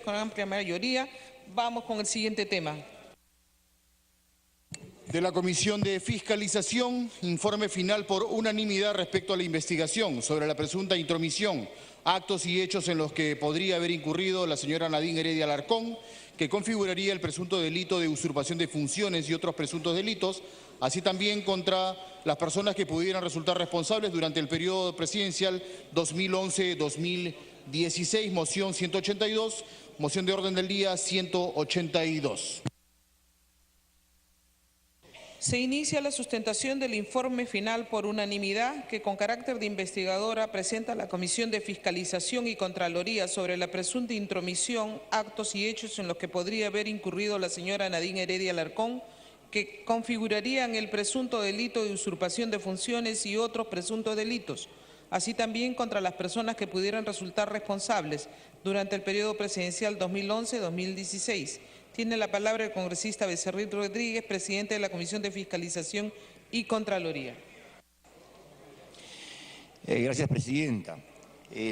con amplia mayoría. Vamos con el siguiente tema. De la Comisión de Fiscalización, informe final por unanimidad respecto a la investigación sobre la presunta intromisión, actos y hechos en los que podría haber incurrido la señora Nadine Heredia Alarcón, que configuraría el presunto delito de usurpación de funciones y otros presuntos delitos, así también contra las personas que pudieran resultar responsables durante el periodo presidencial 2011-2016, moción 182, moción de orden del día 182. Se inicia la sustentación del informe final por unanimidad que con carácter de investigadora presenta la Comisión de Fiscalización y Contraloría sobre la presunta intromisión, actos y hechos en los que podría haber incurrido la señora Nadine Heredia Alarcón, que configurarían el presunto delito de usurpación de funciones y otros presuntos delitos, así también contra las personas que pudieran resultar responsables durante el periodo presidencial 2011-2016. Tiene la palabra el congresista Becerril Rodríguez, presidente de la Comisión de Fiscalización y Contraloría. Gracias, presidenta.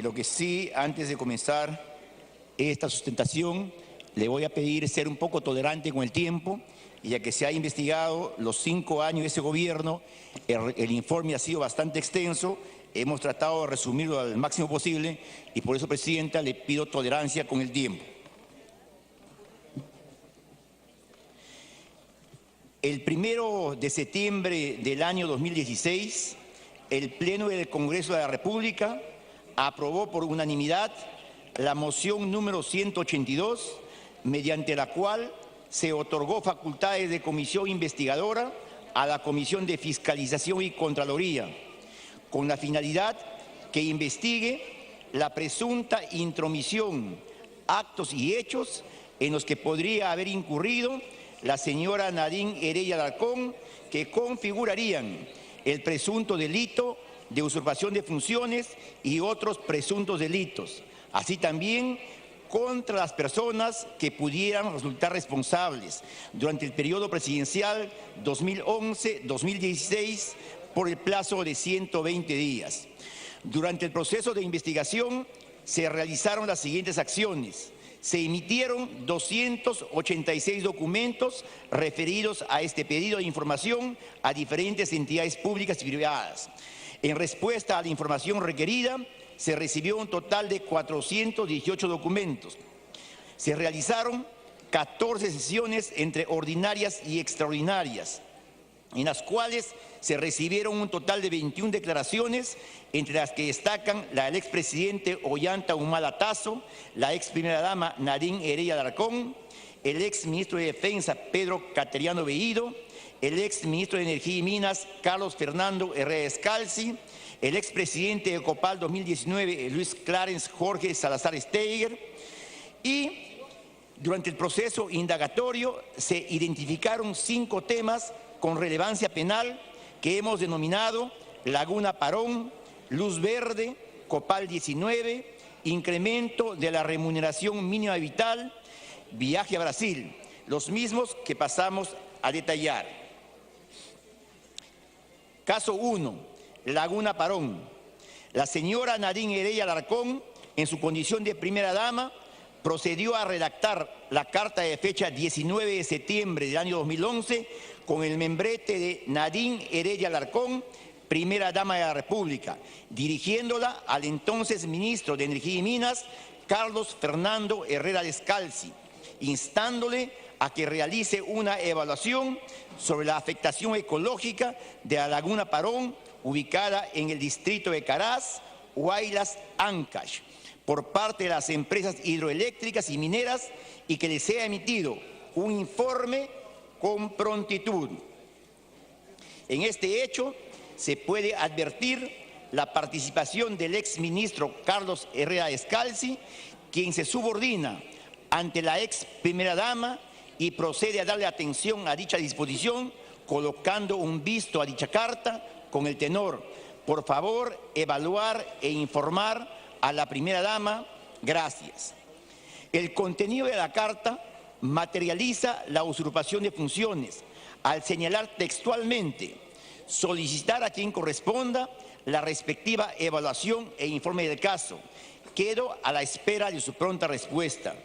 Lo que sí, antes de comenzar esta sustentación, le voy a pedir ser un poco tolerante con el tiempo, y ya que se ha investigado los 5 años de ese gobierno, el informe ha sido bastante extenso, hemos tratado de resumirlo al máximo posible, y por eso, presidenta, le pido tolerancia con el tiempo. El 1 de septiembre del año 2016, el Pleno del Congreso de la República aprobó por unanimidad la moción número 182, mediante la cual se otorgó facultades de comisión investigadora a la Comisión de Fiscalización y Contraloría, con la finalidad que investigue la presunta intromisión, actos y hechos en los que podría haber incurrido la señora Nadine Heredia Alarcón, que configurarían el presunto delito de usurpación de funciones y otros presuntos delitos, así también contra las personas que pudieran resultar responsables durante el periodo presidencial 2011-2016 por el plazo de 120 días. Durante el proceso de investigación se realizaron las siguientes acciones. Se emitieron 286 documentos referidos a este pedido de información a diferentes entidades públicas y privadas. En respuesta a la información requerida, se recibió un total de 418 documentos. Se realizaron 14 sesiones entre ordinarias y extraordinarias, en las cuales se recibieron un total de 21 declaraciones, entre las que destacan la del expresidente Ollanta Humala Tazo, la ex primera dama Nadine Heredia Alarcón, el ex ministro de Defensa Pedro Cateriano Bellido, el ex ministro de Energía y Minas Carlos Fernando Herrera Scalzi, el expresidente de Copal 2019 Luis Clarence Jorge Salazar Steiger, y durante el proceso indagatorio se identificaron 5 temas con relevancia penal que hemos denominado Laguna Parón, Luz Verde, Copal 19, incremento de la remuneración mínima vital, viaje a Brasil, los mismos que pasamos a detallar. Caso 1, Laguna Parón. La señora Nadine Heredia Alarcón, en su condición de primera dama, procedió a redactar la carta de fecha 19 de septiembre del año 2011 con el membrete de Nadine Heredia Alarcón, primera dama de la República, dirigiéndola al entonces ministro de Energía y Minas, Carlos Fernando Herrera Scalzi, instándole a que realice una evaluación sobre la afectación ecológica de la Laguna Parón, ubicada en el distrito de Caraz, Huaylas, Ancash, por parte de las empresas hidroeléctricas y mineras, y que les sea emitido un informe con prontitud. En este hecho se puede advertir la participación del exministro Carlos Herrera Scalzi, quien se subordina ante la ex primera dama y procede a darle atención a dicha disposición, colocando un visto a dicha carta con el tenor: por favor, evaluar e informar a la primera dama, gracias. El contenido de la carta materializa la usurpación de funciones al señalar textualmente: solicitar a quien corresponda la respectiva evaluación e informe del caso. Quedo a la espera de su pronta respuesta.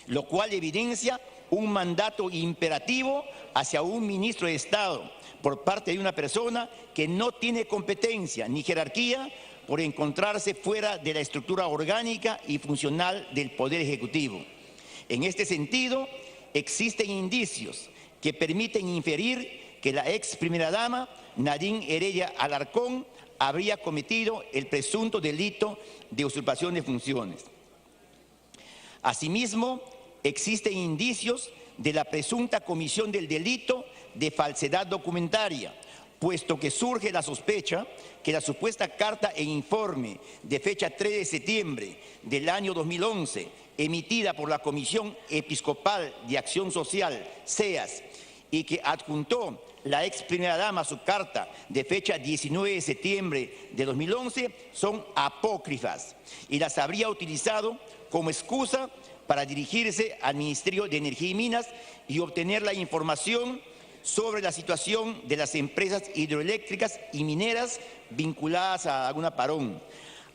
lo cual evidencia un mandato imperativo hacia un ministro de Estado por parte de una persona que no tiene competencia ni jerarquía por encontrarse fuera de la estructura orgánica y funcional del Poder Ejecutivo. En este sentido, existen indicios que permiten inferir que la ex primera dama, Nadine Heredia Alarcón, habría cometido el presunto delito de usurpación de funciones. Asimismo, existen indicios de la presunta comisión del delito de falsedad documentaria, puesto que surge la sospecha que la supuesta carta e informe de fecha 3 de septiembre del año 2011, emitida por la Comisión Episcopal de Acción Social, CEAS, y que adjuntó la ex primera dama a su carta de fecha 19 de septiembre de 2011, son apócrifas y las habría utilizado como excusa para dirigirse al Ministerio de Energía y Minas y obtener la información sobre la situación de las empresas hidroeléctricas y mineras vinculadas a Laguna Parón.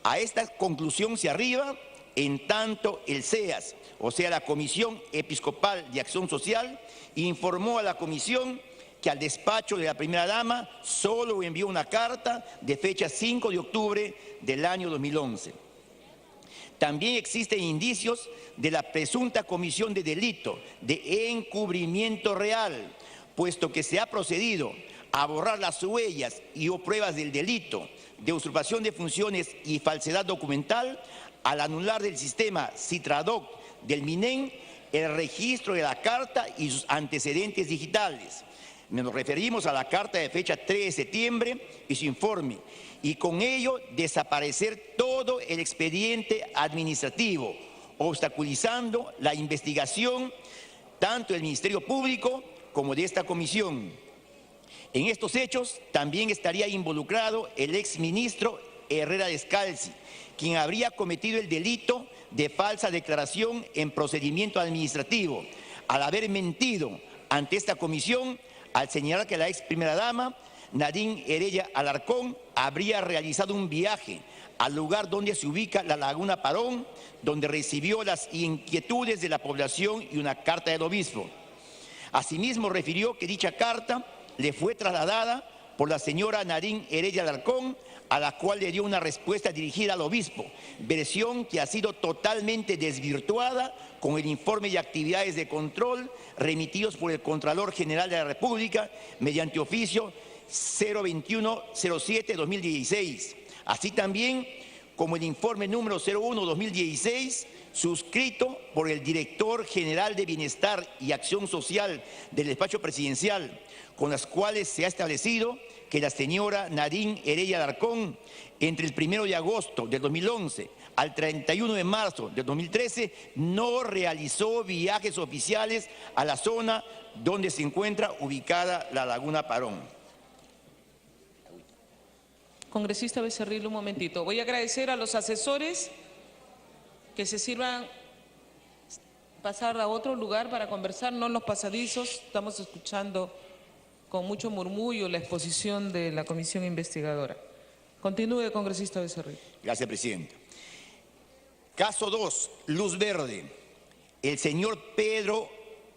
A esta conclusión se arriba en tanto el CEAS, o sea, la Comisión Episcopal de Acción Social, informó a la Comisión que al despacho de la primera dama solo envió una carta de fecha 5 de octubre del año 2011. También existen indicios de la presunta comisión de delito de encubrimiento real, puesto que se ha procedido a borrar las huellas y o pruebas del delito de usurpación de funciones y falsedad documental al anular del sistema Citradoc del MINEN el registro de la carta y sus antecedentes digitales. Nos referimos a la carta de fecha 3 de septiembre y su informe, y con ello desaparecer todo el expediente administrativo, obstaculizando la investigación tanto del Ministerio Público como de esta comisión. En estos hechos también estaría involucrado el exministro Herrera Descalzi, quien habría cometido el delito de falsa declaración en procedimiento administrativo, al haber mentido ante esta comisión al señalar que la ex primera dama, Nadine Heredia Alarcón, habría realizado un viaje al lugar donde se ubica la Laguna Parón, donde recibió las inquietudes de la población y una carta del obispo. Asimismo, refirió que dicha carta le fue trasladada por la señora Nadine Heredia Alarcón, a la cual le dio una respuesta dirigida al obispo, versión que ha sido totalmente desvirtuada con el informe de actividades de control remitidos por el Contralor General de la República mediante oficio 02107-2016, así también como el informe número 01-2016, suscrito por el Director General de Bienestar y Acción Social del Despacho Presidencial, con las cuales se ha establecido que la señora Nadine Heredia Alarcón, entre el 1 de agosto del 2011 al 31 de marzo del 2013, no realizó viajes oficiales a la zona donde se encuentra ubicada la Laguna Parón. Congresista Becerril, un momentito. Voy a agradecer a los asesores que se sirvan pasar a otro lugar para conversar, no en los pasadizos. Estamos escuchando con mucho murmullo la exposición de la comisión investigadora. Continúe, congresista Becerril. Gracias, presidenta. Caso 2, luz verde. El señor Pedro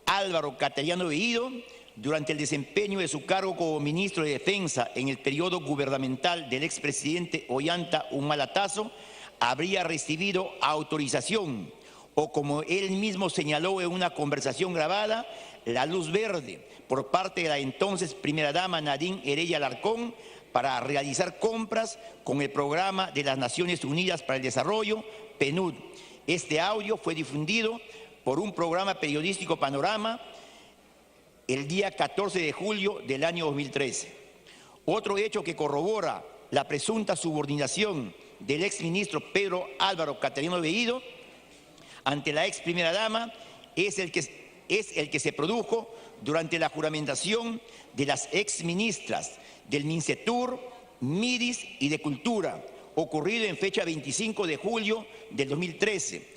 Álvaro Cateriano Bellido, durante el desempeño de su cargo como ministro de Defensa en el periodo gubernamental del expresidente Ollanta Humala Tazo, habría recibido autorización, o como él mismo señaló en una conversación grabada, la luz verde por parte de la entonces primera dama Nadine Heredia Alarcón para realizar compras con el Programa de las Naciones Unidas para el Desarrollo, PNUD. Este audio fue difundido por un programa periodístico Panorama el día 14 de julio del año 2013. Otro hecho que corrobora la presunta subordinación del exministro Pedro Álvaro Cateriano Bellido ante la ex primera dama es el que se produjo durante la juramentación de las exministras del MINCETUR, MIDIS y de Cultura, ocurrido en fecha 25 de julio del 2013.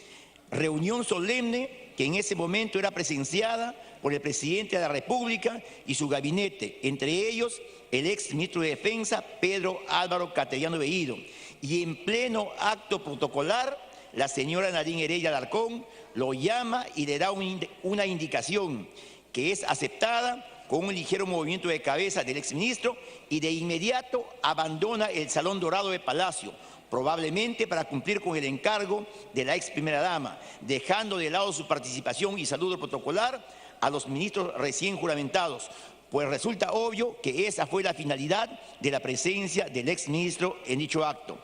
Reunión solemne que en ese momento era presenciada por el presidente de la República y su gabinete, entre ellos el ex ministro de Defensa, Pedro Álvaro Cateriano Bellido, y en pleno acto protocolar la señora Nadine Heredia Alarcón lo llama y le da una indicación que es aceptada con un ligero movimiento de cabeza del exministro y de inmediato abandona el Salón Dorado de Palacio, probablemente para cumplir con el encargo de la ex primera dama, dejando de lado su participación y saludo protocolar a los ministros recién juramentados, pues resulta obvio que esa fue la finalidad de la presencia del ex ministro en dicho acto.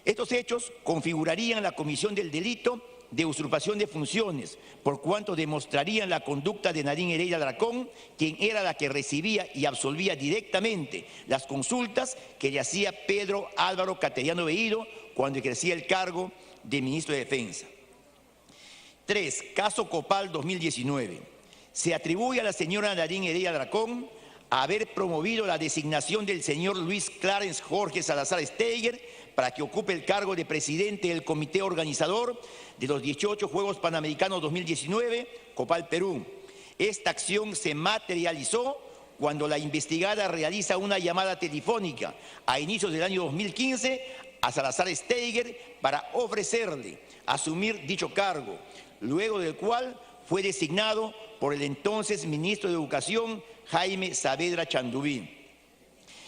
Estos hechos configurarían la comisión del delito de usurpación de funciones, por cuanto demostrarían la conducta de Nadine Heredia Alarcón, quien era la que recibía y absolvía directamente las consultas que le hacía Pedro Álvaro Cateriano Veído cuando ejercía el cargo de ministro de Defensa. 3. Caso Copal 2019. Se atribuye a la señora Nadine Heredia Alarcón haber promovido la designación del señor Luis Clarence Jorge Salazar Steiger para que ocupe el cargo de presidente del comité organizador de los 18 Juegos Panamericanos 2019, Copal Perú. Esta acción se materializó cuando la investigada realiza una llamada telefónica a inicios del año 2015 a Salazar Steiger para ofrecerle asumir dicho cargo, luego del cual fue designado por el entonces ministro de Educación, Jaime Saavedra Chandubí.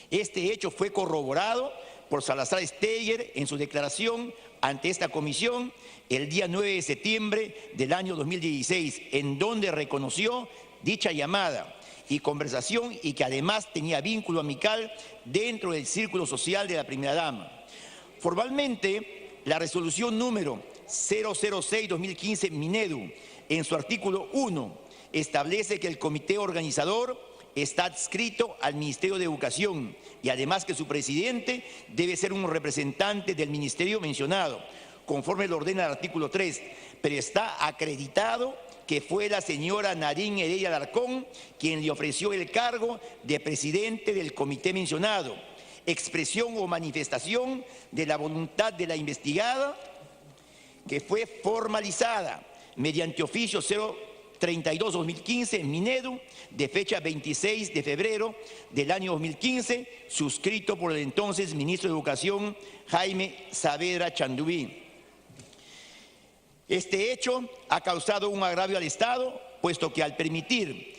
Este hecho fue corroborado por Salazar Steiger en su declaración ante esta comisión el día 9 de septiembre del año 2016, en donde reconoció dicha llamada y conversación y que además tenía vínculo amical dentro del círculo social de la primera dama. Formalmente, la resolución número 006-2015 Minedu, en su artículo 1, establece que el comité organizador está adscrito al Ministerio de Educación y además que su presidente debe ser un representante del ministerio mencionado, conforme lo ordena el artículo 3, pero está acreditado que fue la señora Nadine Heredia Alarcón quien le ofreció el cargo de presidente del comité mencionado, expresión o manifestación de la voluntad de la investigada que fue formalizada mediante oficio 032-2015 Minedu, de fecha 26 de febrero del año 2015, suscrito por el entonces ministro de Educación, Jaime Saavedra Chandubí. Este hecho ha causado un agravio al Estado, puesto que al permitir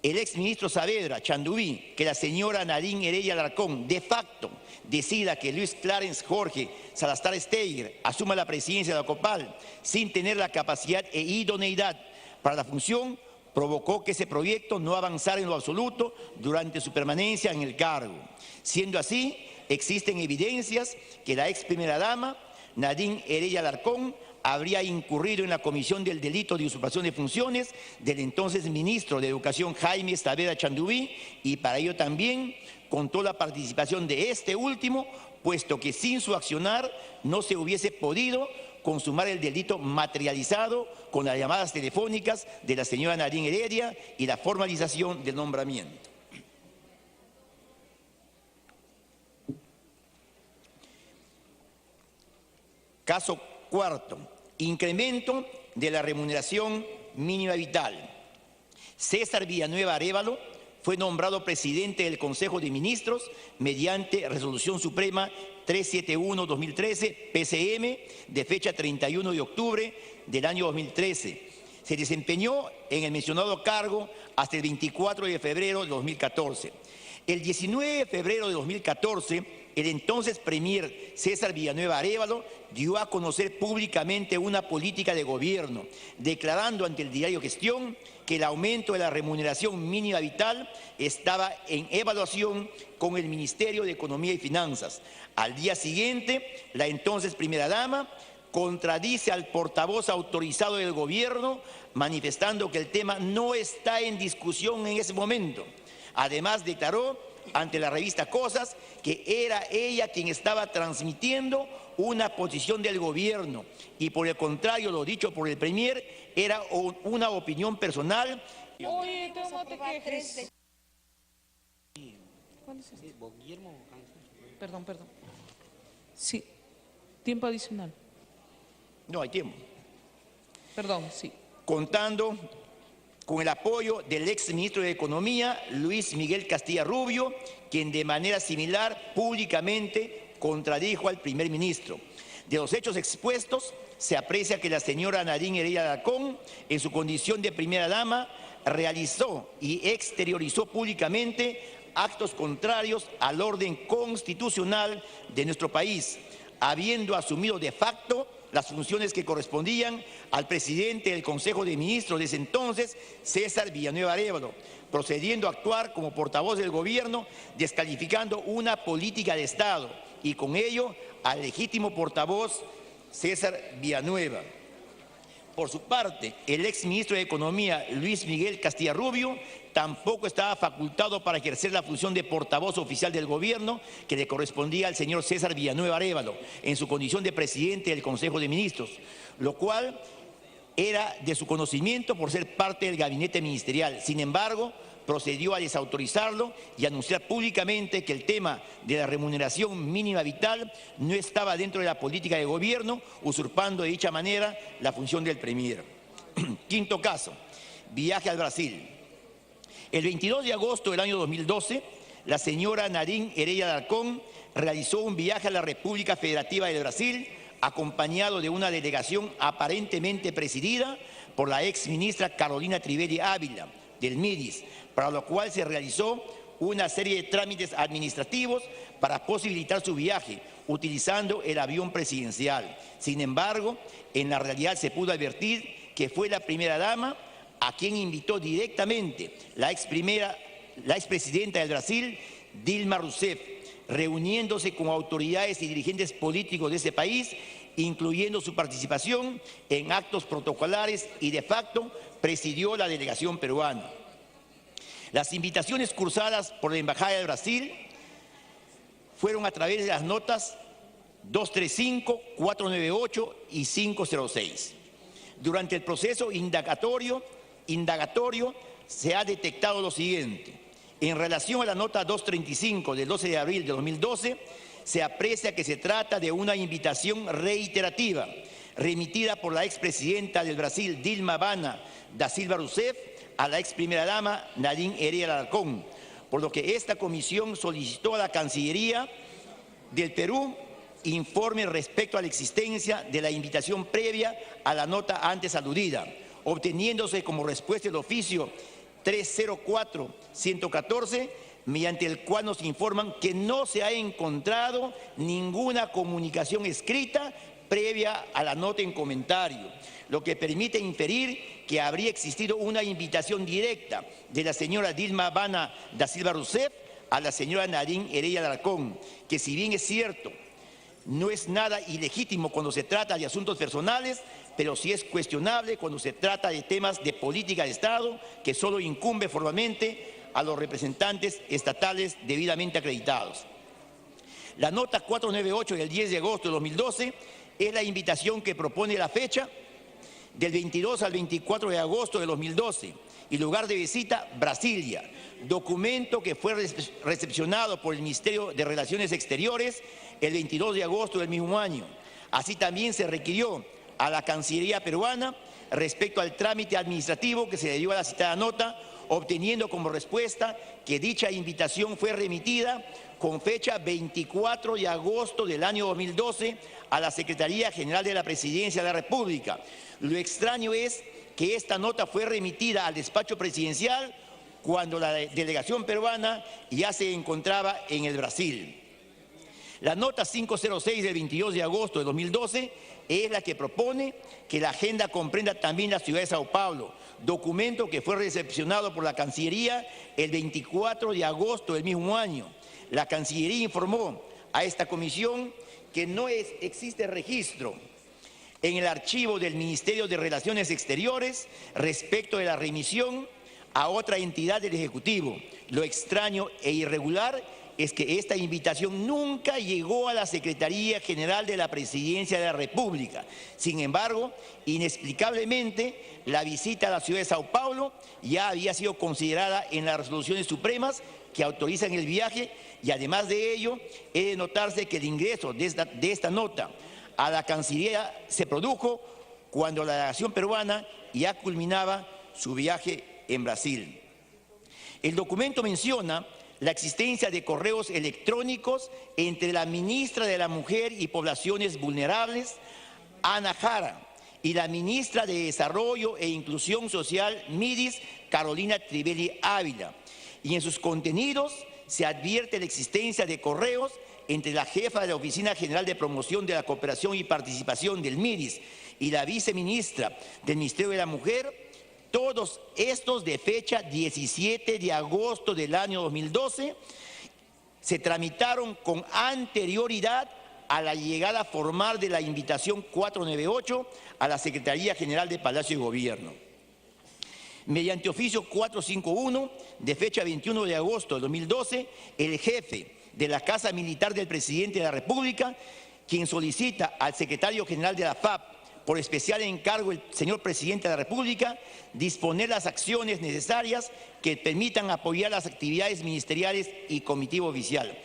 el exministro Saavedra Chandubí que la señora Nadine Heredia Alarcón de facto decida que Luis Clarence Jorge Salazar Steiger asuma la presidencia de la COPAL sin tener la capacidad e idoneidad para la función, provocó que ese proyecto no avanzara en lo absoluto durante su permanencia en el cargo. Siendo así, existen evidencias que la ex primera dama, Nadine Heredia Alarcón, habría incurrido en la comisión del delito de usurpación de funciones del entonces ministro de Educación Jaime Saavedra Chandubí y para ello también contó la participación de este último, puesto que sin su accionar no se hubiese podido consumar el delito materializado con las llamadas telefónicas de la señora Nadine Heredia y la formalización del nombramiento. Caso cuarto, incremento de la remuneración mínima vital. César Villanueva Arévalo fue nombrado presidente del Consejo de Ministros mediante Resolución Suprema 371-2013, PCM, de fecha 31 de octubre del año 2013. Se desempeñó en el mencionado cargo hasta el 24 de febrero de 2014. El 19 de febrero de 2014, el entonces premier César Villanueva Arévalo dio a conocer públicamente una política de gobierno, declarando ante el diario Gestión que el aumento de la remuneración mínima vital estaba en evaluación con el Ministerio de Economía y Finanzas. Al día siguiente, la entonces primera dama contradice al portavoz autorizado del gobierno, manifestando que el tema no está en discusión en ese momento. Además, declaró ante la revista Cosas que era ella quien estaba transmitiendo una posición del gobierno y por el contrario, lo dicho por el premier, era una opinión personal. Oye, no te quejes. Perdón. Sí, tiempo adicional. No hay tiempo. Perdón, sí. Contando con el apoyo del ex ministro de Economía, Luis Miguel Castilla Rubio, quien de manera similar públicamente contradijo al primer ministro. De los hechos expuestos, se aprecia que la señora Nadine Heredia Alarcón, en su condición de primera dama, realizó y exteriorizó públicamente actos contrarios al orden constitucional de nuestro país, habiendo asumido de facto las funciones que correspondían al presidente del Consejo de Ministros de ese entonces, César Villanueva Arévalo, procediendo a actuar como portavoz del gobierno, descalificando una política de Estado y con ello al legítimo portavoz César Villanueva. Por su parte, el exministro de Economía, Luis Miguel Castilla Rubio, tampoco estaba facultado para ejercer la función de portavoz oficial del gobierno que le correspondía al señor César Villanueva Arévalo, en su condición de presidente del Consejo de Ministros, lo cual era de su conocimiento por ser parte del gabinete ministerial. Sin embargo, procedió a desautorizarlo y anunciar públicamente que el tema de la remuneración mínima vital no estaba dentro de la política de gobierno, usurpando de dicha manera la función del premier. Quinto caso, viaje al Brasil. El 22 de agosto del año 2012, la señora Nadine Heredia Alarcón realizó un viaje a la República Federativa del Brasil, acompañado de una delegación aparentemente presidida por la exministra Carolina Trivelli Ávila, del MIDIS, para lo cual se realizó una serie de trámites administrativos para posibilitar su viaje, utilizando el avión presidencial. Sin embargo, en la realidad se pudo advertir que fue la primera dama a quien invitó directamente la expresidenta del Brasil, Dilma Rousseff, reuniéndose con autoridades y dirigentes políticos de ese país, incluyendo su participación en actos protocolares y de facto presidió la delegación peruana. Las invitaciones cursadas por la Embajada del Brasil fueron a través de las notas 235, 498 y 506. Durante el proceso indagatorio se ha detectado lo siguiente. En relación a la nota 235 del 12 de abril de 2012, se aprecia que se trata de una invitación reiterativa remitida por la expresidenta del Brasil, Dilma Bana da Silva Rousseff, a la ex primera dama Nadine Heredia Alarcón, por lo que esta comisión solicitó a la Cancillería del Perú informe respecto a la existencia de la invitación previa a la nota antes aludida, obteniéndose como respuesta el oficio 304-114, mediante el cual nos informan que no se ha encontrado ninguna comunicación escrita previa a la nota en comentario, lo que permite inferir que habría existido una invitación directa de la señora Dilma Bana da Silva Rousseff a la señora Nadine Heredia Alarcón, que si bien es cierto, no es nada ilegítimo cuando se trata de asuntos personales, pero sí es cuestionable cuando se trata de temas de política de Estado que solo incumbe formalmente a los representantes estatales debidamente acreditados. La nota 498 del 10 de agosto de 2012 es la invitación que propone la fecha del 22 al 24 de agosto de 2012 y lugar de visita Brasilia, documento que fue recepcionado por el Ministerio de Relaciones Exteriores el 22 de agosto del mismo año. Así también se requirió a la Cancillería peruana respecto al trámite administrativo que se le dio a la citada nota, obteniendo como respuesta que dicha invitación fue remitida con fecha 24 de agosto del año 2012 a la Secretaría General de la Presidencia de la República. Lo extraño es que esta nota fue remitida al despacho presidencial cuando la delegación peruana ya se encontraba en el Brasil. La nota 506 del 22 de agosto de 2012 es la que propone que la agenda comprenda también la ciudad de Sao Paulo, documento que fue recepcionado por la Cancillería el 24 de agosto del mismo año. La Cancillería informó a esta comisión que no existe registro en el archivo del Ministerio de Relaciones Exteriores respecto de la remisión a otra entidad del Ejecutivo. Lo extraño e irregular es que esta invitación nunca llegó a la Secretaría General de la Presidencia de la República. Sin embargo, inexplicablemente, la visita a la ciudad de Sao Paulo ya había sido considerada en las resoluciones supremas que autorizan el viaje y además de ello, he de notarse que el ingreso de esta nota a la Cancillería se produjo cuando la delegación peruana ya culminaba su viaje en Brasil. El documento menciona la existencia de correos electrónicos entre la ministra de la Mujer y Poblaciones Vulnerables, Ana Jara, y la ministra de Desarrollo e Inclusión Social, MIDIS, Carolina Trivelli Ávila. Y en sus contenidos se advierte la existencia de correos entre la jefa de la Oficina General de Promoción de la Cooperación y Participación del MIDIS y la viceministra del Ministerio de la Mujer, todos estos de fecha 17 de agosto del año 2012, se tramitaron con anterioridad a la llegada formal de la invitación 498 a la Secretaría General de Palacio de Gobierno. Mediante oficio 451, de fecha 21 de agosto de 2012, el jefe de la Casa Militar del Presidente de la República, quien solicita al secretario general de la FAP, por especial encargo el señor Presidente de la República, disponer las acciones necesarias que permitan apoyar las actividades ministeriales y comitiva oficial.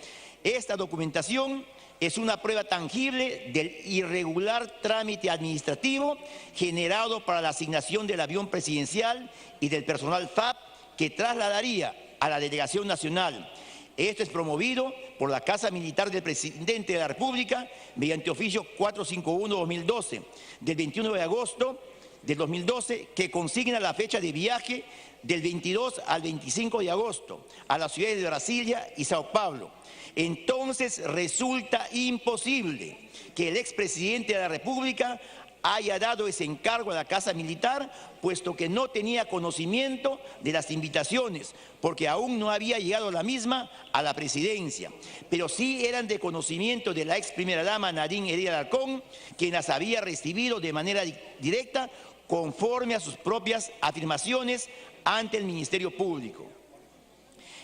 Esta documentación es una prueba tangible del irregular trámite administrativo generado para la asignación del avión presidencial y del personal FAP que trasladaría a la Delegación Nacional. Esto es promovido por la Casa Militar del Presidente de la República mediante oficio 451-2012 del 21 de agosto del 2012, que consigna la fecha de viaje del 22 al 25 de agosto a las ciudades de Brasilia y Sao Paulo. Entonces resulta imposible que el expresidente de la República haya dado ese encargo a la Casa Militar, puesto que no tenía conocimiento de las invitaciones, porque aún no había llegado la misma a la presidencia. Pero sí eran de conocimiento de la ex primera dama Nadine Heredia Alarcón, quien las había recibido de manera directa conforme a sus propias afirmaciones ante el Ministerio Público.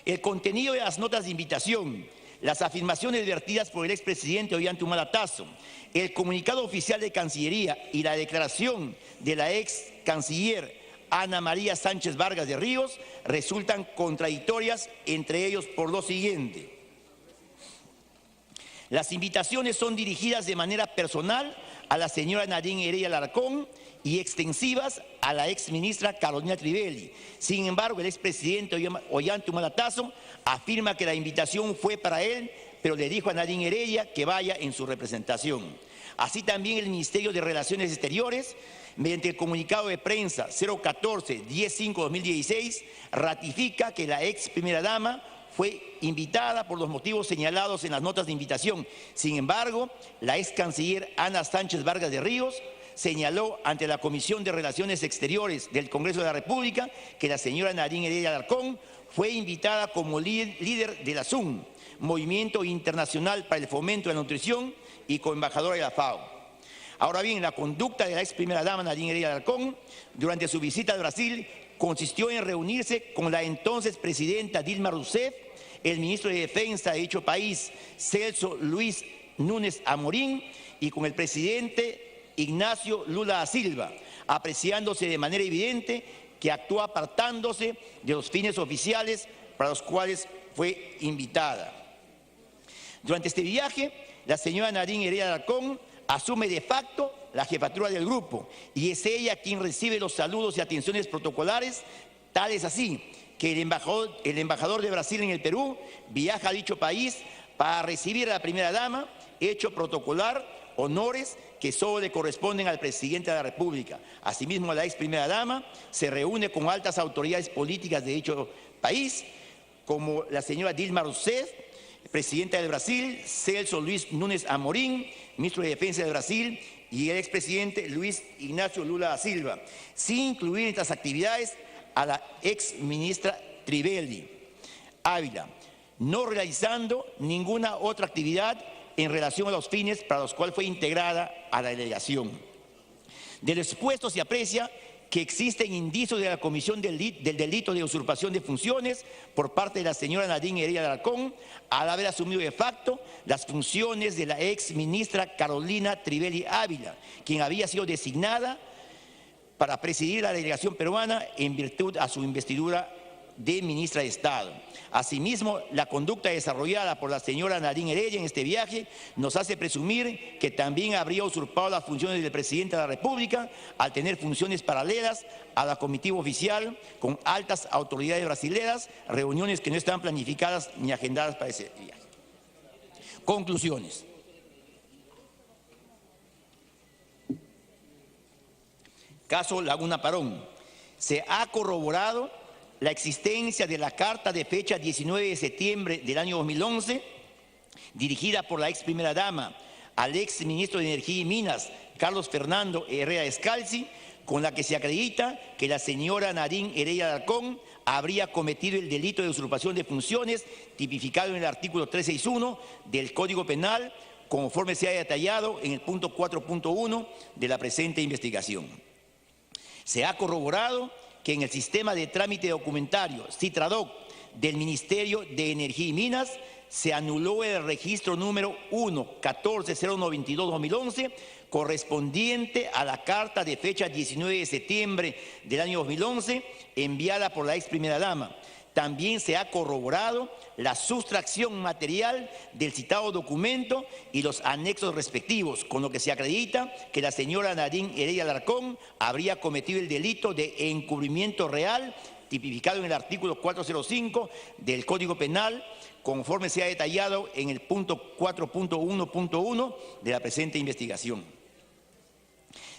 El contenido de las notas de invitación, las afirmaciones vertidas por el expresidente Ollanta Humala Tazo, el comunicado oficial de Cancillería y la declaración de la ex canciller Ana María Sánchez Vargas de Ríos resultan contradictorias entre ellos por lo siguiente. Las invitaciones son dirigidas de manera personal a la señora Nadine Heredia Alarcón y extensivas a la ex ministra Carolina Trivelli. Sin embargo, el expresidente Ollanta Humala Tazo afirma que la invitación fue para él, pero le dijo a Nadine Heredia que vaya en su representación. Así también el Ministerio de Relaciones Exteriores, mediante el comunicado de prensa 014-10-5-2016, ratifica que la ex primera dama fue invitada por los motivos señalados en las notas de invitación. Sin embargo, la ex canciller Ana Sánchez Vargas de Ríos señaló ante la Comisión de Relaciones Exteriores del Congreso de la República que la señora Nadine Heredia Alarcón fue invitada como líder de la SUN, Movimiento Internacional para el Fomento de la Nutrición, y como embajadora de la FAO. Ahora bien, la conducta de la ex primera dama Nadine Heredia Alarcón durante su visita a Brasil consistió en reunirse con la entonces presidenta Dilma Rousseff, el ministro de Defensa de dicho país, Celso Luis Núñez Amorim, y con el presidente Ignacio Lula da Silva, apreciándose de manera evidente que actuó apartándose de los fines oficiales para los cuales fue invitada. Durante este viaje, la señora Nadine Heredia Alarcón asume de facto la jefatura del grupo y es ella quien recibe los saludos y atenciones protocolares, tales así que el embajador de Brasil en el Perú viaja a dicho país para recibir a la primera dama, hecho protocolar, honores que solo le corresponden al presidente de la República. Asimismo, la ex primera dama se reúne con altas autoridades políticas de dicho país, como la señora Dilma Rousseff, presidenta de Brasil, Celso Luis Núñez Amorim, ministro de Defensa de Brasil, y el expresidente Luis Ignacio Lula da Silva, sin incluir en estas actividades a la ex ministra Trivelli Ávila, no realizando ninguna otra actividad en relación a los fines para los cuales fue integrada a la delegación. De lo expuesto se aprecia que existen indicios de la comisión del delito de usurpación de funciones por parte de la señora Nadine Heredia Alarcón al haber asumido de facto las funciones de la ex ministra Carolina Trivelli Ávila, quien había sido designada para presidir la delegación peruana en virtud a su investidura de ministra de Estado. Asimismo, la conducta desarrollada por la señora Nadine Heredia en este viaje nos hace presumir que también habría usurpado las funciones del presidente de la República al tener funciones paralelas a la comitiva oficial con altas autoridades brasileras, reuniones que no estaban planificadas ni agendadas para ese viaje. Conclusiones. Caso Laguna Parón. Se ha corroborado la existencia de la carta de fecha 19 de septiembre del año 2011, dirigida por la ex primera dama al ex ministro de Energía y Minas, Carlos Fernando Herrera Escalzi, con la que se acredita que la señora Nadine Heredia Alarcón habría cometido el delito de usurpación de funciones tipificado en el artículo 361 del Código Penal, conforme se ha detallado en el punto 4.1 de la presente investigación. Se ha corroborado que en el sistema de trámite documentario CITRADOC del Ministerio de Energía y Minas se anuló el registro número 1-14-092-2011 correspondiente a la carta de fecha 19 de septiembre del año 2011 enviada por la ex primera dama. También se ha corroborado la sustracción material del citado documento y los anexos respectivos, con lo que se acredita que la señora Nadine Heredia Alarcón habría cometido el delito de encubrimiento real tipificado en el artículo 405 del Código Penal, conforme se ha detallado en el punto 4.1.1 de la presente investigación.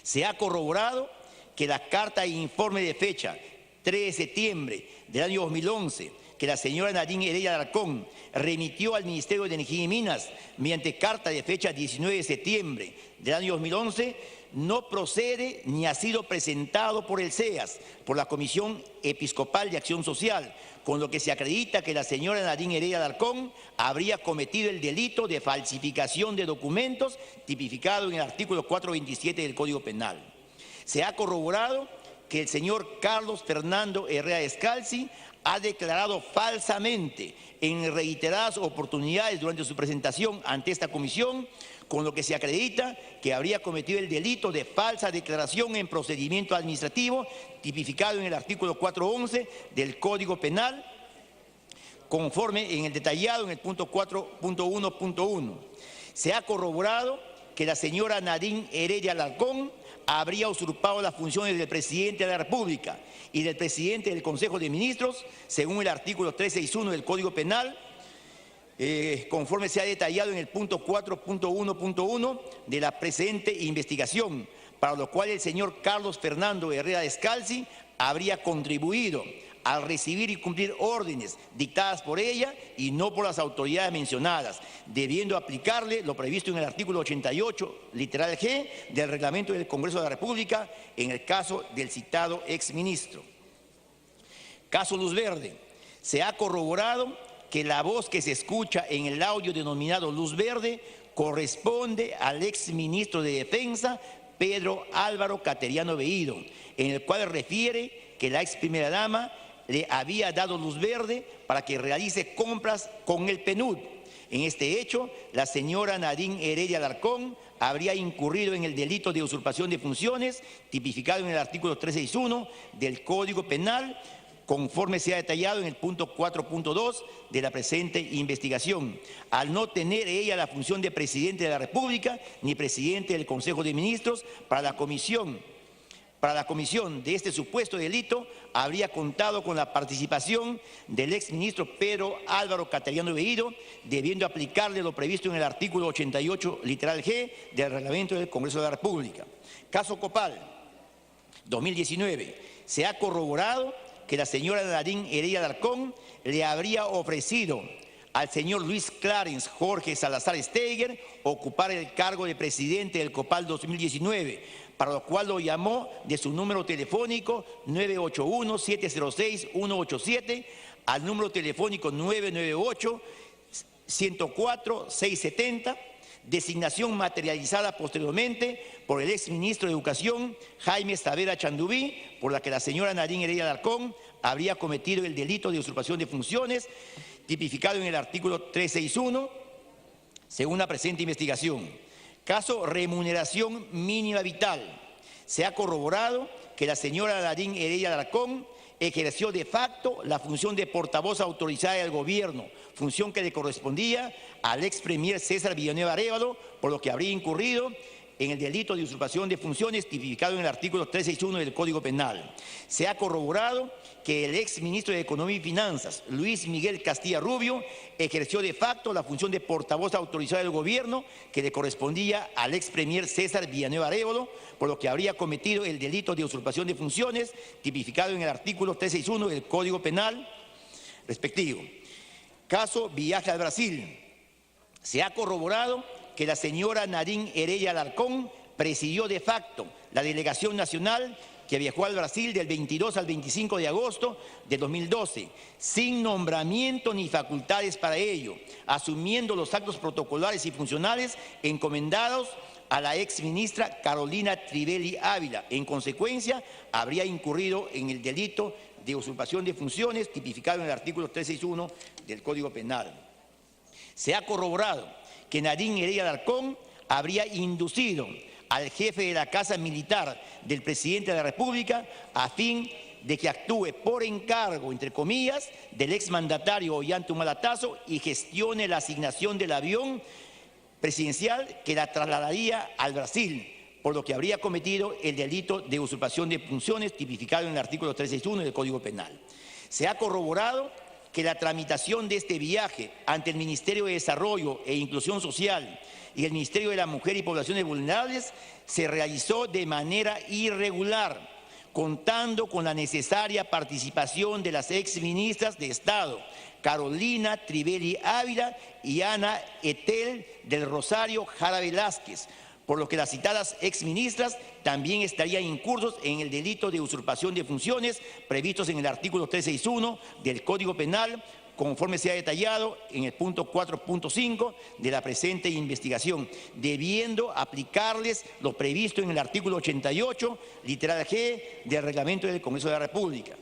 Se ha corroborado que la carta e informe de fecha 3 de septiembre del año 2011, que la señora Nadine Heredia Alarcón remitió al Ministerio de Energía y Minas mediante carta de fecha 19 de septiembre del año 2011, no procede ni ha sido presentado por el CEAS, por la Comisión Episcopal de Acción Social, con lo que se acredita que la señora Nadine Heredia Alarcón habría cometido el delito de falsificación de documentos tipificado en el artículo 427 del Código Penal. Se ha corroborado que el señor Carlos Fernando Herrera Escalzi ha declarado falsamente en reiteradas oportunidades durante su presentación ante esta comisión, con lo que se acredita que habría cometido el delito de falsa declaración en procedimiento administrativo tipificado en el artículo 411 del Código Penal, conforme en el detallado en el punto 4.1.1. Se ha corroborado que la señora Nadine Heredia Alarcón habría usurpado las funciones del presidente de la República y del presidente del Consejo de Ministros, según el artículo 361 del Código Penal, conforme se ha detallado en el punto 4.1.1 de la presente investigación, para lo cual el señor Carlos Fernando Herrera Escalzi habría contribuido al recibir y cumplir órdenes dictadas por ella y no por las autoridades mencionadas, debiendo aplicarle lo previsto en el artículo 88, literal G, del reglamento del Congreso de la República en el caso del citado exministro. Caso Luz Verde. Se ha corroborado que la voz que se escucha en el audio denominado Luz Verde corresponde al exministro de Defensa, Pedro Álvaro Cateriano Veído, en el cual refiere que la ex primera dama le había dado luz verde para que realice compras con el PNUD. En este hecho, la señora Nadine Heredia Alarcón habría incurrido en el delito de usurpación de funciones, tipificado en el artículo 361 del Código Penal, conforme se ha detallado en el punto 4.2 de la presente investigación, al no tener ella la función de presidente de la República ni presidente del Consejo de Ministros. Para la comisión de este supuesto delito habría contado con la participación del exministro Pedro Álvaro Cateriano Veído, debiendo aplicarle lo previsto en el artículo 88, literal G, del reglamento del Congreso de la República. Caso Copal, 2019. Se ha corroborado que la señora Nadine Heredia Alarcón le habría ofrecido al señor Luis Clarence Jorge Salazar Steiger ocupar el cargo de presidente del Copal 2019, para lo cual lo llamó de su número telefónico 981-706-187 al número telefónico 998-104-670, designación materializada posteriormente por el exministro de Educación Jaime Saavedra Chandubí, por la que la señora Nadine Heredia Alarcón habría cometido el delito de usurpación de funciones, tipificado en el artículo 361, según la presente investigación. Caso remuneración mínima vital. Se ha corroborado que la señora Nadine Heredia Alarcón ejerció de facto la función de portavoz autorizada del gobierno, función que le correspondía al ex premier César Villanueva Arévalo, por lo que habría incurrido en el delito de usurpación de funciones tipificado en el artículo 361 del Código Penal. Se ha corroborado que el ex ministro de Economía y Finanzas, Luis Miguel Castilla Rubio, ejerció de facto la función de portavoz autorizado del gobierno que le correspondía al ex premier César Villanueva Arévalo, por lo que habría cometido el delito de usurpación de funciones tipificado en el artículo 361 del Código Penal respectivo. Caso viaje al Brasil. Se ha corroborado que la señora Nadine Heredia Alarcón presidió de facto la delegación nacional que viajó al Brasil del 22 al 25 de agosto de 2012, sin nombramiento ni facultades para ello, asumiendo los actos protocolares y funcionales encomendados a la exministra Carolina Trivelli Ávila. En consecuencia, habría incurrido en el delito de usurpación de funciones tipificado en el artículo 361 del Código Penal. Se ha corroborado que Nadine Heredia Alarcón habría inducido al jefe de la Casa Militar del presidente de la República a fin de que actúe por encargo, entre comillas, del exmandatario Ollanta Humala Tasso y gestione la asignación del avión presidencial que la trasladaría al Brasil, por lo que habría cometido el delito de usurpación de funciones tipificado en el artículo 361 del Código Penal. Se ha corroborado que la tramitación de este viaje ante el Ministerio de Desarrollo e Inclusión Social y el Ministerio de la Mujer y Poblaciones Vulnerables se realizó de manera irregular, contando con la necesaria participación de las exministras de Estado, Carolina Trivelli Ávila y Ana Etel del Rosario Jara Velázquez, por lo que las citadas exministras también estarían incursos en el delito de usurpación de funciones previstos en el artículo 361 del Código Penal, conforme se ha detallado en el punto 4.5 de la presente investigación, debiendo aplicarles lo previsto en el artículo 88, literal G, del Reglamento del Congreso de la República.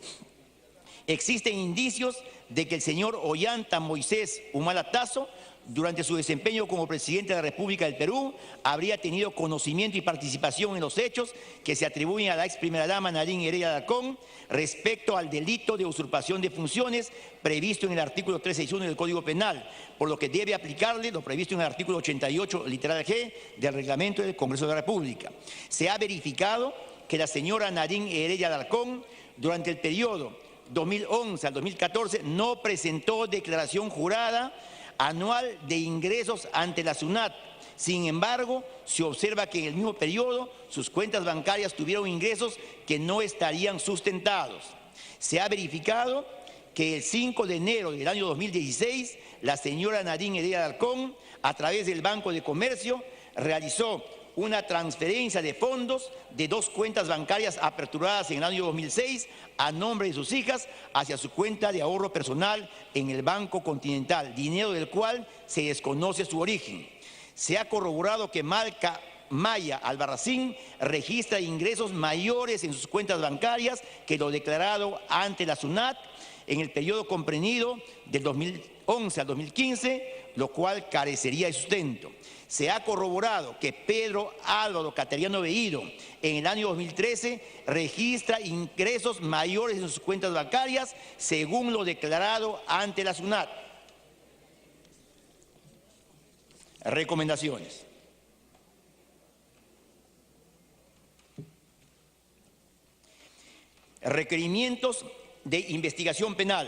Existen indicios de que el señor Ollanta Moisés Humala Tasso, durante su desempeño como presidente de la República del Perú, habría tenido conocimiento y participación en los hechos que se atribuyen a la ex primera dama Nadine Heredia Alarcón respecto al delito de usurpación de funciones previsto en el artículo 361 del Código Penal, por lo que debe aplicarle lo previsto en el artículo 88, literal G, del Reglamento del Congreso de la República. Se ha verificado que la señora Nadine Heredia Alarcón, durante el periodo 2011 al 2014, no presentó declaración jurada anual de ingresos ante la SUNAT. Sin embargo, se observa que en el mismo periodo sus cuentas bancarias tuvieron ingresos que no estarían sustentados. Se ha verificado que el 5 de enero del año 2016, la señora Nadine Heredia Alarcón, a través del Banco de Comercio, realizó una transferencia de fondos de 2 cuentas bancarias aperturadas en el año 2006 a nombre de sus hijas hacia su cuenta de ahorro personal en el Banco Continental, dinero del cual se desconoce su origen. Se ha corroborado que Malca Maya Albarracín registra ingresos mayores en sus cuentas bancarias que lo declarado ante la SUNAT en el periodo comprendido del 2011 al 2015, lo cual carecería de sustento. Se ha corroborado que Pedro Álvaro Cateriano Veído en el año 2013 registra ingresos mayores en sus cuentas bancarias según lo declarado ante la SUNAT. Recomendaciones. Requerimientos de investigación penal.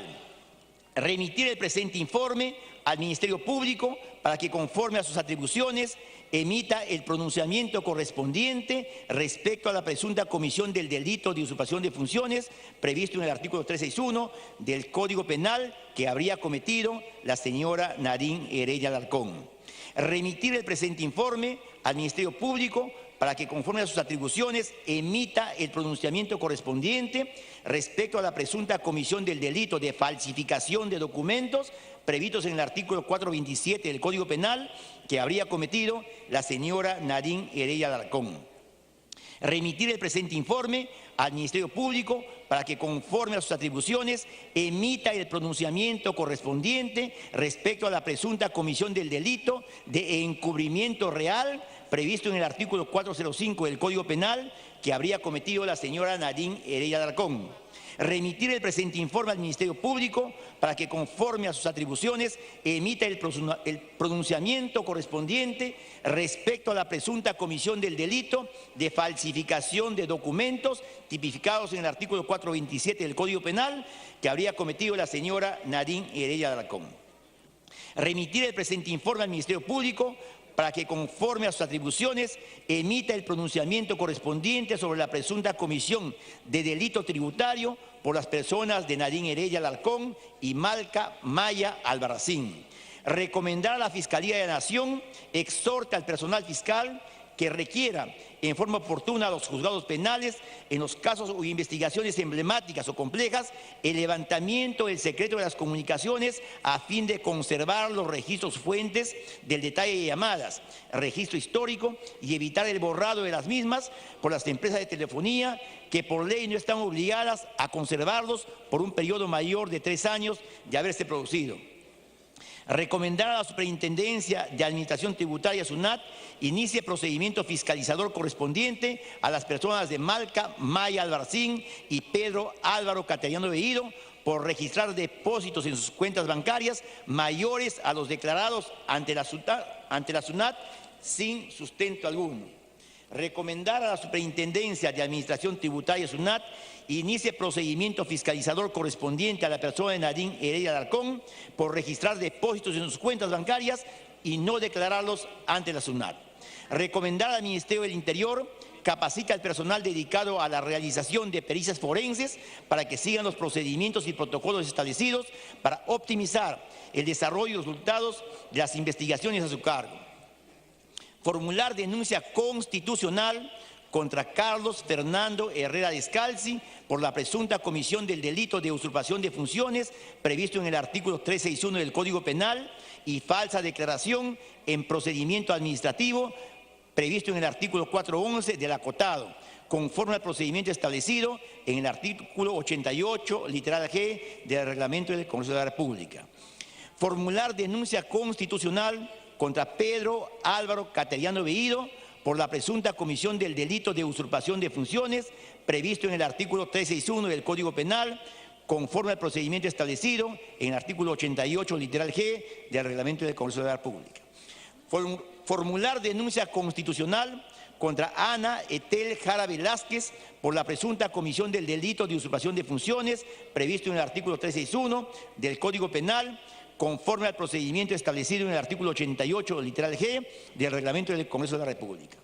Remitir el presente informe al Ministerio Público para que, conforme a sus atribuciones, emita el pronunciamiento correspondiente respecto a la presunta comisión del delito de usurpación de funciones previsto en el artículo 361 del Código Penal que habría cometido la señora Nadine Heredia Alarcón. Remitir el presente informe al Ministerio Público para que, conforme a sus atribuciones, emita el pronunciamiento correspondiente respecto a la presunta comisión del delito de falsificación de documentos previstos en el artículo 427 del Código Penal que habría cometido la señora Nadine Heredia Alarcón. Remitir el presente informe al Ministerio Público para que, conforme a sus atribuciones, emita el pronunciamiento correspondiente respecto a la presunta comisión del delito de encubrimiento real previsto en el artículo 405 del Código Penal que habría cometido la señora Nadine Heredia Alarcón. Remitir el presente informe al Ministerio Público para que, conforme a sus atribuciones, emita el pronunciamiento correspondiente respecto a la presunta comisión del delito de falsificación de documentos tipificados en el artículo 427 del Código Penal que habría cometido la señora Nadine Heredia Alarcón. Remitir el presente informe al Ministerio Público para que, conforme a sus atribuciones, emita el pronunciamiento correspondiente sobre la presunta comisión de delito tributario por las personas de Nadine Heredia Alarcón y Malca Maya Albarracín. Recomendar a la Fiscalía de la Nación exhorta al personal fiscal que requiera en forma oportuna a los juzgados penales en los casos o investigaciones emblemáticas o complejas el levantamiento del secreto de las comunicaciones a fin de conservar los registros fuentes del detalle de llamadas, registro histórico y evitar el borrado de las mismas por las empresas de telefonía que por ley no están obligadas a conservarlos por un periodo mayor de 3 años de haberse producido. Recomendar a la Superintendencia de Administración Tributaria, SUNAT, inicie procedimiento fiscalizador correspondiente a las personas de Malca Maya Albarracín y Pedro Álvaro Cateriano Bellido por registrar depósitos en sus cuentas bancarias mayores a los declarados ante la SUNAT sin sustento alguno. Recomendar a la Superintendencia de Administración Tributaria, SUNAT, inicie procedimiento fiscalizador correspondiente a la persona de Nadine Heredia Alarcón por registrar depósitos en sus cuentas bancarias y no declararlos ante la SUNAT. Recomendar al Ministerio del Interior capacite al personal dedicado a la realización de pericias forenses para que sigan los procedimientos y protocolos establecidos para optimizar el desarrollo y los resultados de las investigaciones a su cargo. Formular denuncia constitucional contra Carlos Fernando Herrera Descalzi por la presunta comisión del delito de usurpación de funciones previsto en el artículo 361 del Código Penal y falsa declaración en procedimiento administrativo previsto en el artículo 411 del acotado, conforme al procedimiento establecido en el artículo 88, literal G, del Reglamento del Congreso de la República. Formular denuncia constitucional contra Pedro Álvaro Cateriano Bellido por la presunta comisión del delito de usurpación de funciones previsto en el artículo 361 del Código Penal, conforme al procedimiento establecido en el artículo 88, literal G, del Reglamento del Congreso de la República. Formular denuncia constitucional contra Ana Etel Jara Velázquez por la presunta comisión del delito de usurpación de funciones previsto en el artículo 361 del Código Penal, conforme al procedimiento establecido en el artículo 88, literal G, del Reglamento del Congreso de la República.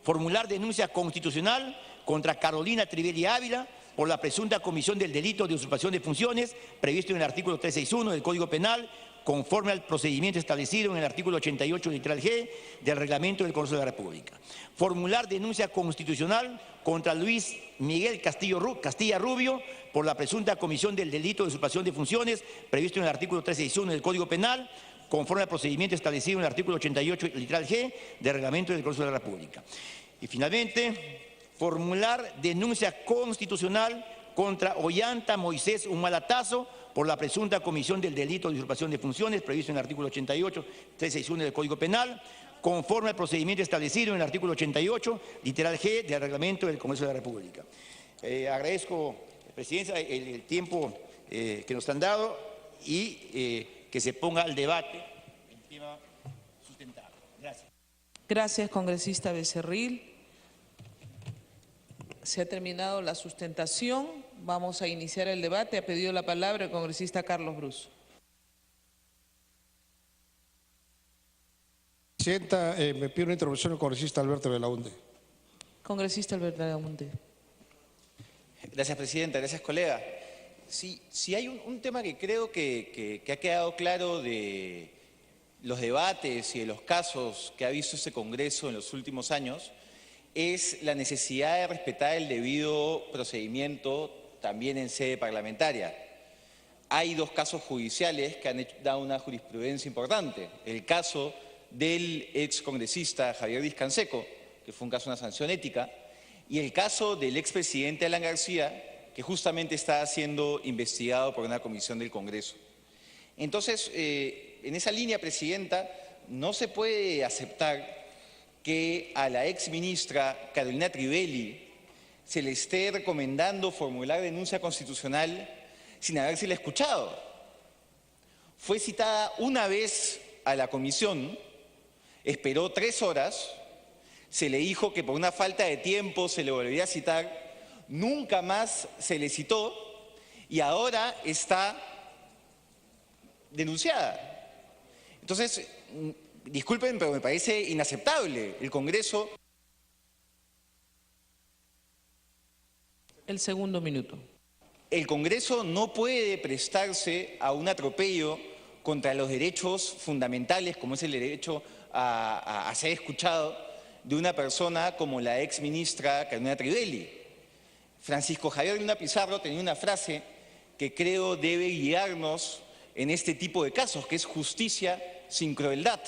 Formular denuncia constitucional contra Carolina Trivelli Ávila por la presunta comisión del delito de usurpación de funciones previsto en el artículo 361 del Código Penal, conforme al procedimiento establecido en el artículo 88, literal G, del Reglamento del Congreso de la República. Formular denuncia constitucional contra Luis Miguel Castilla Rubio por la presunta comisión del delito de usurpación de funciones previsto en el artículo 361 del Código Penal, conforme al procedimiento establecido en el artículo 88, literal G, del Reglamento del Congreso de la República. Y finalmente, formular denuncia constitucional contra Ollanta Moisés Humalatazo por la presunta comisión del delito de usurpación de funciones previsto en el artículo 88, 361 del Código Penal, conforme al procedimiento establecido en el artículo 88, literal G, del Reglamento del Congreso de la República. Agradezco, Presidencia, el tiempo que nos han dado y que se ponga al debate el tema sustentado. Gracias. Gracias, congresista Becerril. Se ha terminado la sustentación. Vamos a iniciar el debate. Ha pedido la palabra el congresista Carlos Brus. Presidenta, me pide una intervención el congresista Alberto Belaunde. Congresista Alberto Belaunde. Gracias, Presidenta. Gracias, colega. Si hay un tema que creo que ha quedado claro de los debates y de los casos que ha visto este Congreso en los últimos años, es la necesidad de respetar el debido procedimiento también en sede parlamentaria. Hay 2 casos judiciales que han dado una jurisprudencia importante. El caso del excongresista Javier Diz-Canseco, que fue un caso de una sanción ética, y el caso del expresidente Alan García, que justamente está siendo investigado por una comisión del Congreso. Entonces, en esa línea, Presidenta, no se puede aceptar que a la exministra Carolina Trivelli se le esté recomendando formular denuncia constitucional sin habérsela escuchado. Fue citada una vez a la comisión, esperó 3 horas, se le dijo que por una falta de tiempo se le volvería a citar, nunca más se le citó y ahora está denunciada. Entonces, disculpen, pero me parece inaceptable. El Congreso... El segundo minuto. El Congreso no puede prestarse a un atropello contra los derechos fundamentales, como es el derecho a ser escuchado, de una persona como la exministra Carolina Trivelli. Francisco Javier Luna Pizarro tenía una frase que creo debe guiarnos en este tipo de casos, que es justicia sin crueldad.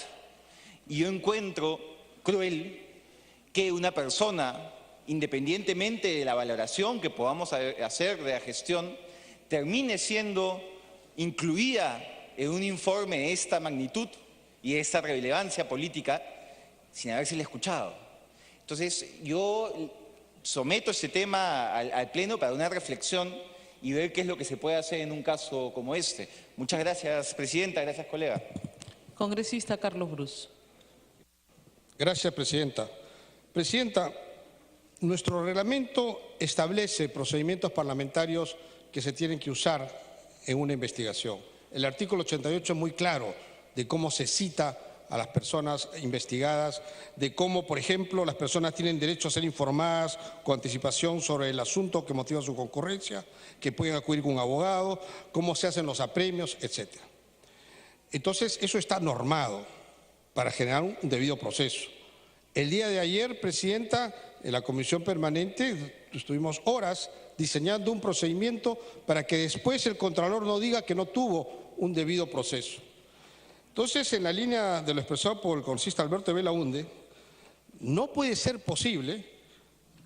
Y yo encuentro cruel que una persona, independientemente de la valoración que podamos hacer de la gestión, termine siendo incluida en un informe de esta magnitud y de esta relevancia política sin habérsela escuchado. Entonces, yo someto este tema al Pleno para una reflexión y ver qué es lo que se puede hacer en un caso como este. Muchas gracias, Presidenta. Gracias, colega. Congresista Carlos Brus. Gracias, Presidenta. Presidenta, nuestro reglamento establece procedimientos parlamentarios que se tienen que usar en una investigación. El artículo 88 es muy claro de cómo se cita a las personas investigadas, de cómo, por ejemplo, las personas tienen derecho a ser informadas con anticipación sobre el asunto que motiva su concurrencia, que pueden acudir con un abogado, cómo se hacen los apremios, etc. Entonces, eso está normado para generar un debido proceso. El día de ayer, Presidenta, en la Comisión Permanente estuvimos horas diseñando un procedimiento para que después el Contralor no diga que no tuvo un debido proceso. Entonces, en la línea de lo expresado por el congresista Alberto de Belaúnde, no puede ser posible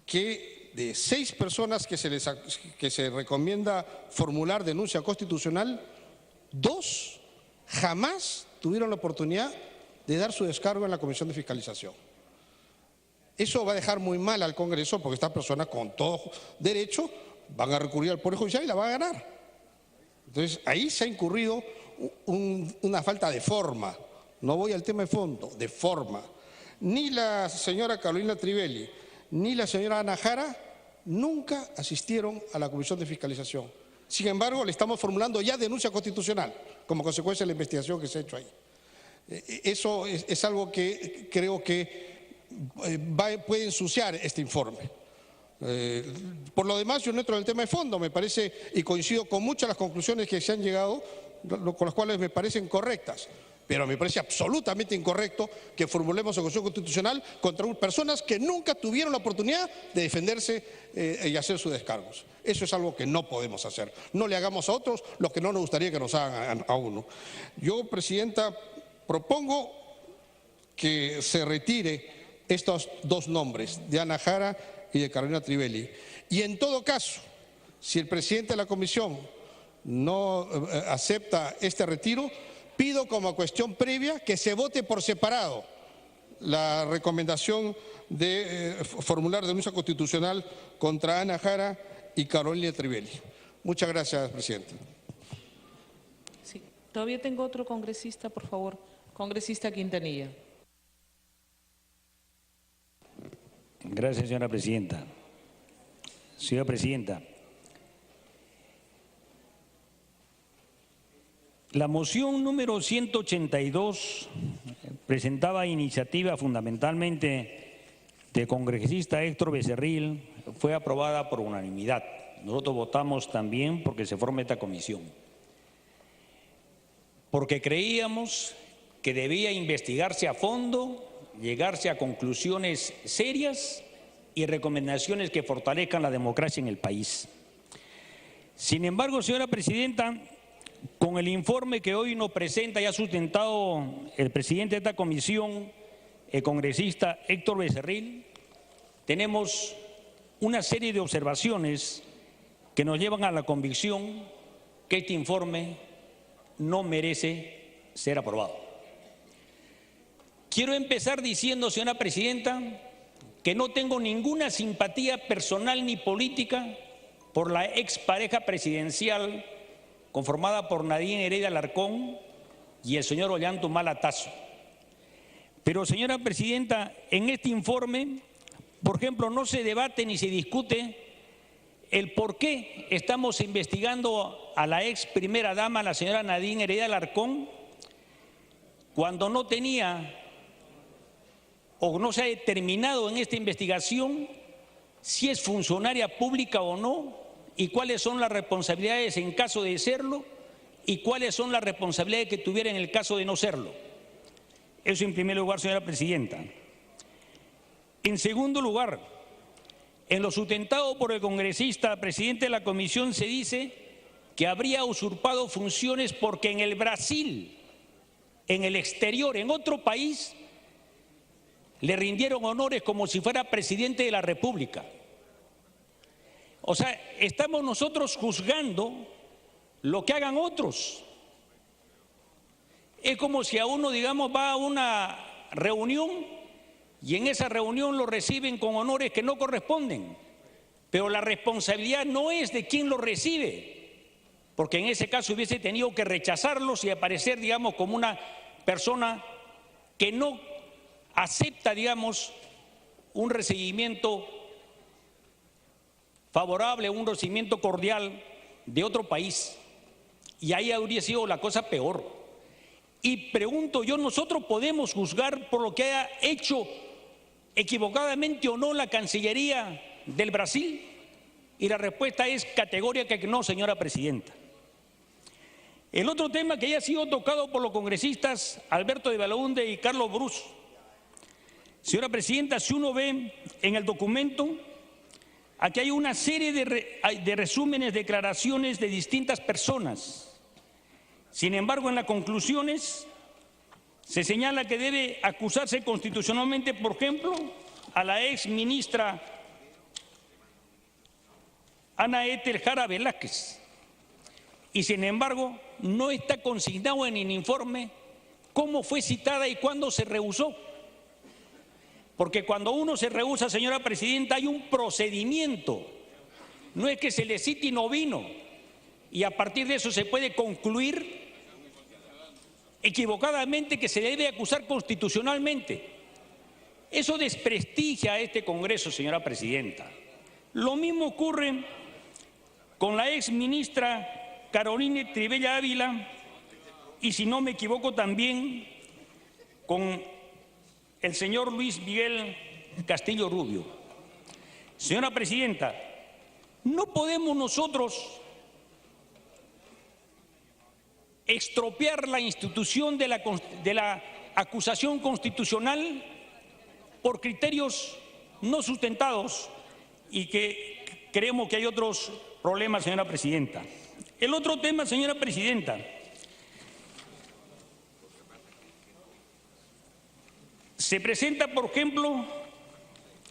que de 6 personas que se recomienda formular denuncia constitucional, 2 jamás tuvieron la oportunidad de dar su descargo en la Comisión de Fiscalización. Eso va a dejar muy mal al Congreso porque estas personas con todo derecho van a recurrir al Poder Judicial y la van a ganar. Entonces, ahí se ha incurrido una falta de forma. No voy al tema de fondo, de forma. Ni la señora Carolina Trivelli ni la señora Ana Jara nunca asistieron a la Comisión de Fiscalización. Sin embargo, le estamos formulando ya denuncia constitucional como consecuencia de la investigación que se ha hecho ahí. Eso es algo que creo que puede ensuciar este informe. Por lo demás, yo no entro en el tema de fondo, me parece, y coincido con muchas de las conclusiones que se han llegado, con las cuales me parecen correctas, pero me parece absolutamente incorrecto que formulemos una acusación constitucional contra personas que nunca tuvieron la oportunidad de defenderse y hacer sus descargos. Eso es algo que no podemos hacer. No le hagamos a otros lo que no nos gustaría que nos hagan a uno. Yo, Presidenta, propongo que se retire estos 2 nombres, de Ana Jara y de Carolina Trivelli. Y en todo caso, si el presidente de la Comisión no acepta este retiro, pido como cuestión previa que se vote por separado la recomendación de formular denuncia constitucional contra Ana Jara y Carolina Trivelli. Muchas gracias, Presidente. Sí. Todavía tengo otro congresista, por favor. Congresista Quintanilla. Gracias, señora Presidenta. Señora Presidenta, la moción número 182 presentaba iniciativa fundamentalmente del congresista Héctor Becerril, fue aprobada por unanimidad. Nosotros votamos también porque se forme esta comisión, porque creíamos que debía investigarse a fondo, llegarse a conclusiones serias y recomendaciones que fortalezcan la democracia en el país. Sin embargo, señora Presidenta, con el informe que hoy nos presenta y ha sustentado el presidente de esta comisión, el congresista Héctor Becerril, tenemos una serie de observaciones que nos llevan a la convicción que este informe no merece ser aprobado. Quiero empezar diciendo, señora presidenta, que no tengo ninguna simpatía personal ni política por la expareja presidencial conformada por Nadine Heredia Alarcón y el señor Ollanta Tazo. Pero, señora presidenta, en este informe, por ejemplo, no se debate ni se discute el por qué estamos investigando a la ex primera dama, la señora Nadine Heredia Alarcón, cuando no tenía o no se ha determinado en esta investigación si es funcionaria pública o no y cuáles son las responsabilidades en caso de serlo y cuáles son las responsabilidades que tuviera en el caso de no serlo. Eso en primer lugar, señora presidenta. En segundo lugar, en lo sustentado por el congresista presidente de la comisión se dice que habría usurpado funciones porque en el Brasil, en el exterior, en otro país, le rindieron honores como si fuera presidente de la República. O sea, estamos nosotros juzgando lo que hagan otros. Es como si a uno, digamos, va a una reunión y en esa reunión lo reciben con honores que no corresponden, pero la responsabilidad no es de quien lo recibe, porque en ese caso hubiese tenido que rechazarlos y aparecer, digamos, como una persona que no acepta, digamos, un recibimiento favorable, un recibimiento cordial de otro país, y ahí habría sido la cosa peor. Y pregunto yo, ¿nosotros podemos juzgar por lo que haya hecho equivocadamente o no la Cancillería del Brasil? Y la respuesta es categórica que no, señora presidenta. El otro tema que ya ha sido tocado por los congresistas Alberto de Belaunde y Carlos Brus. Señora presidenta, si uno ve en el documento, aquí hay una serie de resúmenes, declaraciones de distintas personas. Sin embargo, en las conclusiones se señala que debe acusarse constitucionalmente, por ejemplo, a la ex ministra Ana Ethel Jara Velázquez. Y sin embargo, no está consignado en el informe cómo fue citada y cuándo se rehusó. Porque cuando uno se rehúsa, señora presidenta, hay un procedimiento. No es que se le cite y no vino. Y a partir de eso se puede concluir equivocadamente que se debe acusar constitucionalmente. Eso desprestigia a este Congreso, señora presidenta. Lo mismo ocurre con la ex ministra Caroline Trivella Ávila y, si no me equivoco, también con el señor Luis Miguel Castillo Rubio. Señora presidenta, no podemos nosotros extropiar la institución de la acusación constitucional por criterios no sustentados y que creemos que hay otros problemas, señora presidenta. El otro tema, señora presidenta, se presenta, por ejemplo,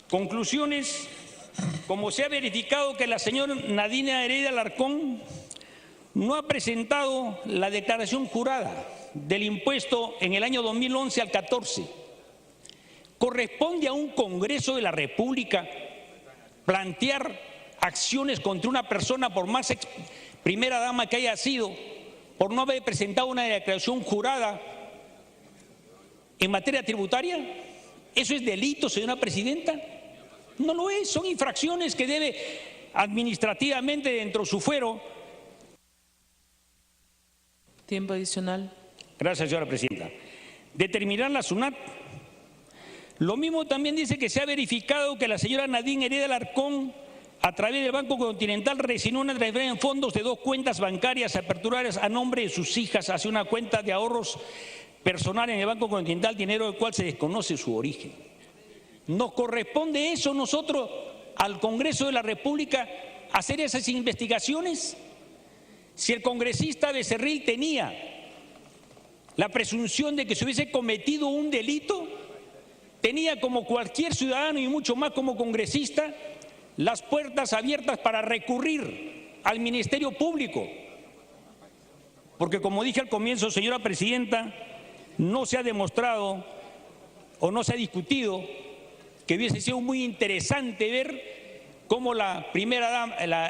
conclusiones como se ha verificado que la señora Nadine Heredia Alarcón no ha presentado la declaración jurada del impuesto en el año 2011 al 14. ¿Corresponde a un Congreso de la República plantear acciones contra una persona, por más primera dama que haya sido, por no haber presentado una declaración jurada en materia tributaria? ¿Eso es delito, señora presidenta? No lo es, son infracciones que debe administrativamente, dentro de su fuero. Tiempo adicional. Gracias, señora presidenta. Determinar la SUNAT. Lo mismo también dice que se ha verificado que la señora Nadine Heredia Alarcón, a través del Banco Continental, resignó una transferencia en fondos de 2 cuentas bancarias aperturadas a nombre de sus hijas hacia una cuenta de ahorros personal en el Banco Continental, dinero del cual se desconoce su origen. ¿Nos corresponde eso nosotros, al Congreso de la República, hacer esas investigaciones? Si el congresista Becerril tenía la presunción de que se hubiese cometido un delito, tenía, como cualquier ciudadano y mucho más como congresista, las puertas abiertas para recurrir al Ministerio Público. Porque, como dije al comienzo, señora presidenta, no se ha demostrado o no se ha discutido, que hubiese sido muy interesante ver cómo la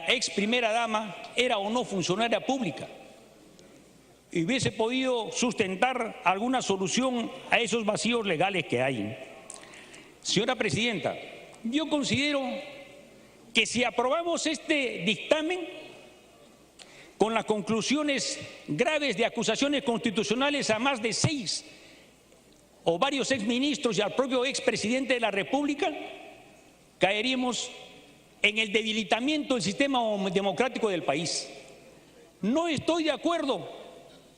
ex primera dama era o no funcionaria pública y hubiese podido sustentar alguna solución a esos vacíos legales que hay. Señora Presidenta, yo considero que si aprobamos este dictamen con las conclusiones graves de acusaciones constitucionales a más de 6 o varios exministros y al propio expresidente de la República, caeríamos en el debilitamiento del sistema democrático del país. No estoy de acuerdo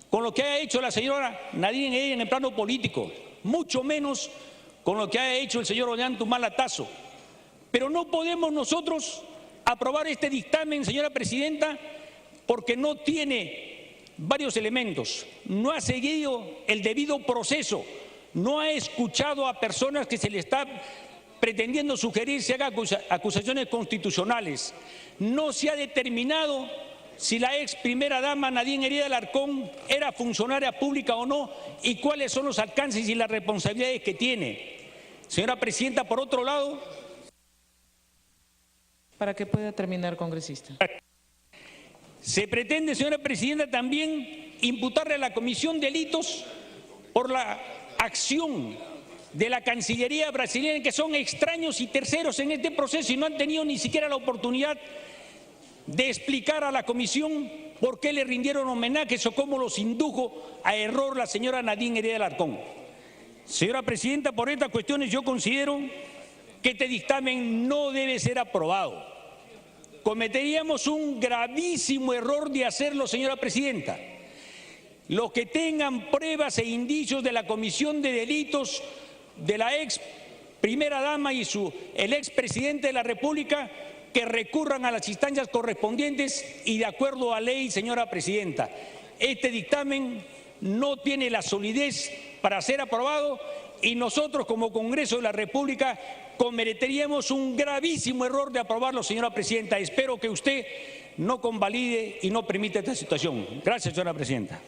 con lo que ha hecho la señora Nadine Heredia en el plano político, mucho menos con lo que ha hecho el señor Ollanta Tazo. Pero no podemos nosotros aprobar este dictamen, señora Presidenta, porque no tiene varios elementos. No ha seguido el debido proceso, no ha escuchado a personas que se le está pretendiendo sugerir se haga acusaciones constitucionales. No se ha determinado si la ex primera dama Nadine Heredia Alarcón era funcionaria pública o no y cuáles son los alcances y las responsabilidades que tiene. Señora Presidenta, por otro lado… Para que pueda terminar, congresista. Se pretende, señora Presidenta, también imputarle a la Comisión delitos por la acción de la Cancillería brasileña, que son extraños y terceros en este proceso y no han tenido ni siquiera la oportunidad de explicar a la Comisión por qué le rindieron homenajes o cómo los indujo a error la señora Nadine Heredia Alarcón. Señora Presidenta, por estas cuestiones yo considero que este dictamen no debe ser aprobado. Cometeríamos un gravísimo error de hacerlo, señora Presidenta. Los que tengan pruebas e indicios de la comisión de delitos de la ex primera dama y el expresidente de la República, que recurran a las instancias correspondientes y de acuerdo a ley, señora Presidenta. Este dictamen no tiene la solidez para ser aprobado y nosotros como Congreso de la República cometeríamos un gravísimo error de aprobarlo, señora Presidenta. Espero que usted no convalide y no permita esta situación. Gracias, señora Presidenta.